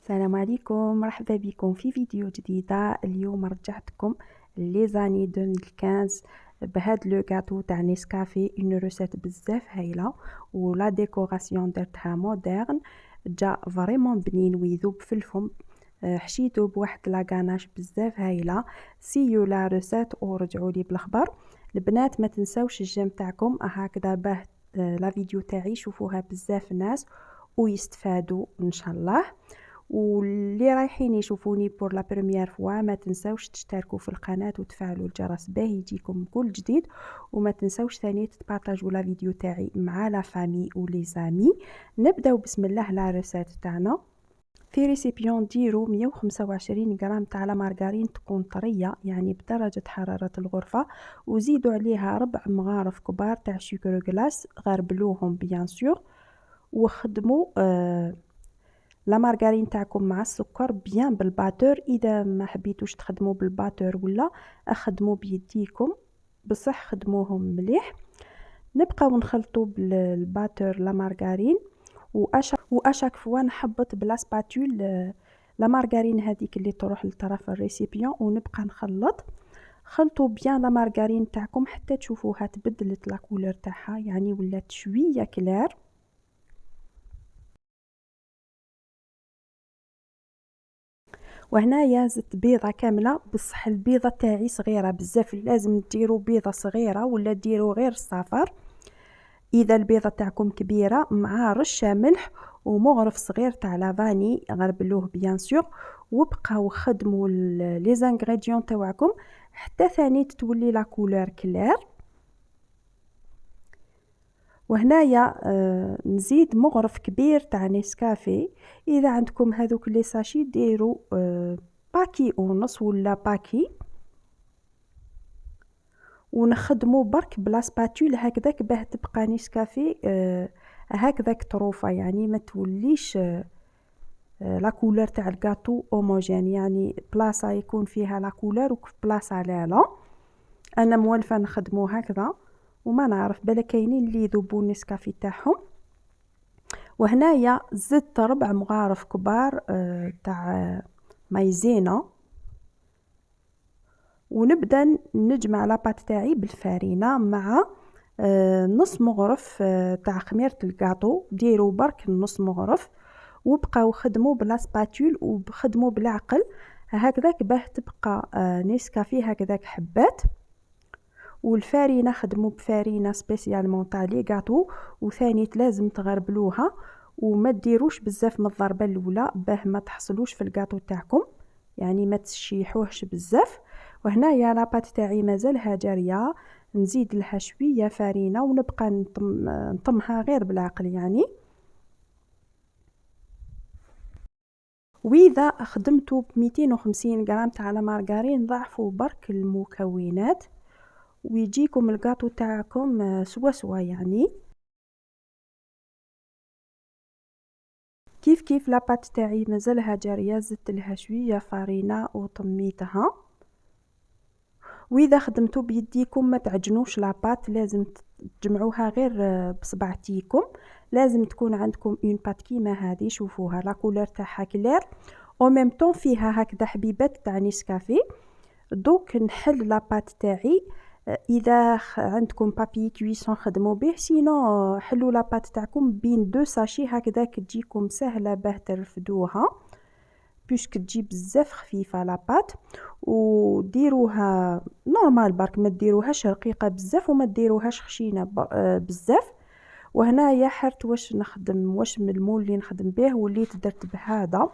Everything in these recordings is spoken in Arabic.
السلام عليكم، مرحبا بكم في فيديو جديدة. اليوم رجعتكم لي زاني 2015 بهاد لو غاتو تاع نيسكافي، اون روسيت بزاف هايله ولا ديكوراسيون درتها مودرن، جا فريمون بنين ويذوب في الفم. حشيتو بواحد لا غاناش بزاف هايله. سيو لا روسيت ورجعوا لي بالخبر. البنات ما تنساوش الجيم تاعكم هكذا باه لا فيديو تاعي يشوفوها بزاف ناس ويستفادوا ان شاء الله. واللي رايحين يشوفوني بور لا بريمير فوا ما تنساوش تشتركوا في القناه وتفعلوا الجرس باه يجيكم كل جديد، وما تنساوش ثاني تبارطاجوا لا فيديو تاعي مع لا فامي ولي زامي. نبداو بسم الله لا ريسيت تاعنا. في ريسيبيون ديروا 125 غرام تاع لا مارغرين تكون طريه يعني بدرجه حراره الغرفه، وزيدوا عليها 4 مغارف كبار تاع شوكر غلاس، غربلوهم بيان سور، وخدموا لا مارغرين تاعكم مع السكر بيان بالباتور. اذا ما حبيتوش تخدموا بالباتور ولا اخدموا بيديكم، بصح خدموهم مليح. نبقاو نخلطوا بالباتور لا مارغرين، واشاك فوا نحبط بلا سباتول لا مارغرين هذيك اللي تروح لطرف الريسيبيون، ونبقى نخلط. خلطوا بيان لا مارغرين تاعكم حتى تشوفوها تبدلت لا كولور تاعها، يعني ولات شويه كلار. وهنايا زدت بيضه كامله، بصح البيضه تاعي صغيره بزاف، لازم ديروا بيضه صغيره ولا ديروا غير الصفر. اذا البيضه تاعكم كبيره مع رشه ملح ومغرف صغير تاع لافاني غربلوه بيان سور، وبقاو خدموا لي زانغريديون تاعكم حتى ثاني تولي لا كولور كلير. وهنايا نزيد مغرف كبير تاع نيسكافي. اذا عندكم هذوك لي ساشي ديروا باكي ونص ولا باكي، ونخدمو برك بلا سباتول هكذاك باه تبقى نيسكافي هكذاك طروفه، يعني ما توليش لا كولور تاع الكاطو هوموجين، يعني بلاصه يكون فيها لا كولور وبلاصه لا. انا مولفه نخدمو هكذا، وما نعرف بلا كاينين اللي يذوبوا النسكافي تاعهم. وهنايا زدت 4 مغارف كبار تاع مايزينا، ونبدا نجمع لاباط تاعي بالفارينه مع نص مغرف تاع خميره الكاطو. ديروا برك نص مغرف، وبقاو خدموا بلا سباتول وخدموا بالعقل هكذاك باه تبقى نيسكافي هكذاك حبات. والفارينه خدموا بفارينه سبيسيالمون تاع لي كاطو، وثاني لازم تغربلوها وما ديروش بزاف من الضربه الاولى باه ما تحصلوش في الكاطو تاعكم، يعني ما تشيحوهش بزاف. وهنايا لاباط تاعي مازالها جاريه، نزيد لها شويه فارينه ونبقى نطمها غير بالعقل يعني. واذا خدمتوا ب 250 غرام تاع لا مارغرين ضعفوا برك المكونات ويجيكم الكاطو تاعكم سوا سوا يعني. كيف لاباط تاعي مازالها جاريه، زدت لها شويه فارينه وطميتها. واذا خدمتوا بيديكم ما تعجنوش لاباط، لازم تجمعوها غير بصبعتيكم. لازم تكون عندكم اون بات كيما هذه، شوفوها لا كولور تاعها كلير او ميم طون فيها هكذا حبيبات تاع نيسكافي. دوك نحل لاباط تاعي. اذا عندكم بابي كويسون خدموا به، سينو حلوا لاباط تاعكم بين دو ساشي هكذاك تجيكم سهله باه ترفدوها، بيسك تجي بزاف خفيفه لاباط. وديروها نورمال برك، ما ديروهاش رقيقه بزاف وما ديروهاش خشينه بزاف. وهنايا حرت واش نخدم، واش من المول اللي نخدم به وليت درت بهذا،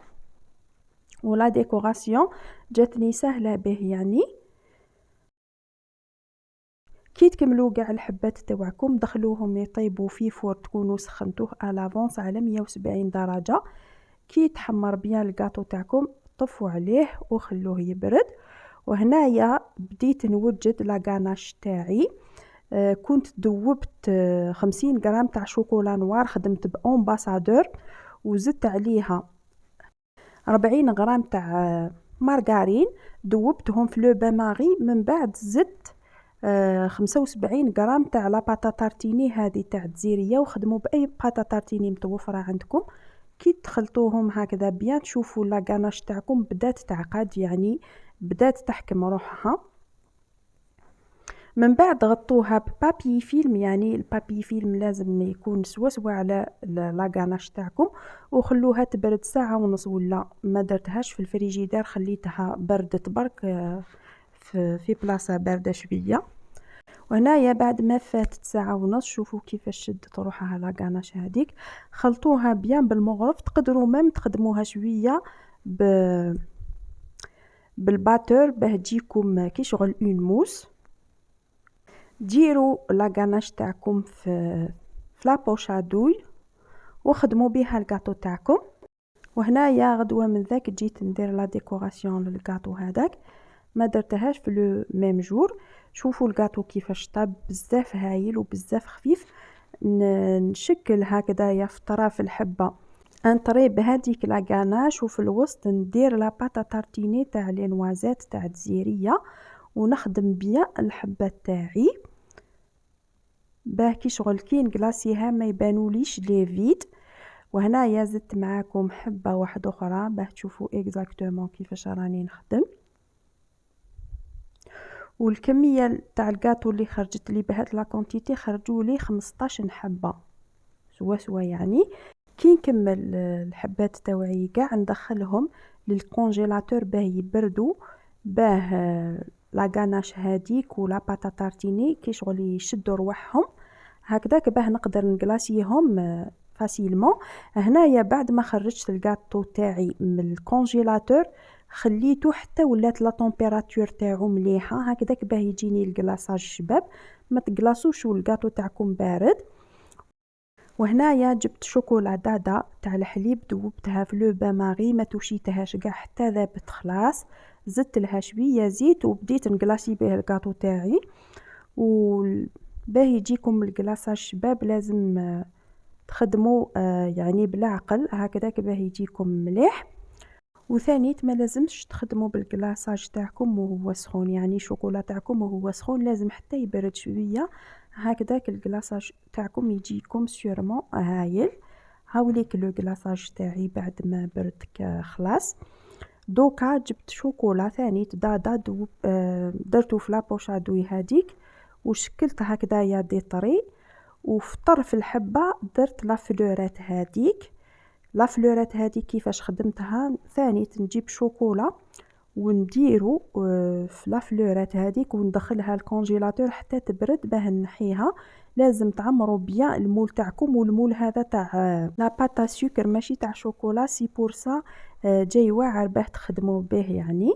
ولا ديكوراسيون جاتني سهله به يعني. كي تكملوا كاع الحبات تاعكم دخلوهم يطيبوا في فور تكونوا سخنتوه الافونس على 170 درجه. كي يتحمر بيان الكاطو تاعكم طفوا عليه وخلوه يبرد. وهنايا بديت نوجد لا غاناش تاعي. كنت ذوبت 50 غرام تاع شوكولا نوار، خدمت بامباسادور، وزدت عليها 40 غرام تاع مارغرين، ذوبتهم في لو بان ماري. من بعد زدت 75 غرام تاع لا باتا تارتيني هذه تاع الجزيريه، وخدموا باي باتا تارتيني متوفره عندكم كي تخلطوهم هكذا بيان تشوفوا لا غاناش تاعكم بدات تعقد، يعني بدات تحكم روحها. من بعد غطوها ببابي فيلم، يعني البابي فيلم لازم يكون سوا على لا غاناش تاعكم، وخلوها تبرد ساعة ونص، ولا ما درتهاش في الفريجيدير خليتها بردت برك في بلاصة باردة شوية. وهنايا بعد ما فاتت ساعة ونص شوفوا كيفاش شدت روحها لا غاناش هذيك. خلطوها بيان بالمغرف، تقدروا ميم تخدموها شوية بالباتور باه تجيكم كي شغل اون موس. ديروا لا غاناش تاعكم في لابوش ادوي وخدموا بها الكاطو تاعكم. وهنايا غدوه من ذاك جيت ندير لا ديكوراسيون للكاطو هذاك، ما درتهاش في لو ميم جور. شوفوا الكاطو كيفاش طاب، بزاف هايل وبزاف خفيف. نشكل هكذايا في طرف الحبه انطري بهذيك لا غاناش، وفي الوسط ندير لا باتا تارتيني تاع لي نوازيت تاع الجزيريه، ونخدم بيان الحبه تاعي باه كي شغل كي نكلاصيها ما يبانوليش لي فيد. وهنايا زدت معاكم حبه واحده اخرى باه تشوفوا اكزاكتومون كيفاش راني نخدم. والكميه تاع الكاطو اللي خرجت لي بهاد لا كونتيتي خرجوا لي 15 حبه سوا يعني. كي نكمل الحبات تاوعي كاع ندخلهم للكونجيلاتور باه يبردوا، باه لا غاناش هذيك ولا باتا تارتيني كي شغل يشدوا رواحهم هكذاك باه نقدر نكلاسيهم فاسيلمون. هنايا بعد ما خرجت الكاطو تاعي من الكونجيلاتور خليته حتى ولات لا طومبيراتور تاعو مليحه هكذاك باه يجيني الكلاصاج شباب. ما تكلاصوش والكاطو تاعكم بارد. وهنايا جبت شوكولا دادا تاع الحليب، ذوبتها في لو با ماغي، ما توشيتهاش كاع حتى ذابت خلاص. زدت لها شويه زيت وبديت نكلاصي به الكاطو تاعي. وباه يجيكم الكلاصاج شباب لازم تخدموا يعني بالعقل هكذاك باه يجيكم مليح. وثانيت ما لازمش تخدموا بالكلاصاج تاعكم وهو سخون، يعني شوكولا تاعكم وهو سخون لازم حتى يبرد شويه هكذاك الكلاصاج تاعكم يجيكم سيرمون هايل. هاوليك لو كلاصاج تاعي بعد ما برد خلاص. دوكا جبت شوكولا ثاني دادا درتو في لابوش ادوي هذيك وشكلت هكذايا دي طري، وفي طرف الحبه درت لا فلورات هذيك. لا فلورات هذه كيفاش خدمتها ثاني نجيب شوكولا ونديرو في لا فلورات هذيك وندخلها الكونجيلاتور حتى تبرد باه نحيها. لازم تعمروا بيان المول تاعكم، والمول هذا تاع لا باتا سكر ماشي تاع شوكولا، سي بور سا جاي واعر باه تخدموا به يعني.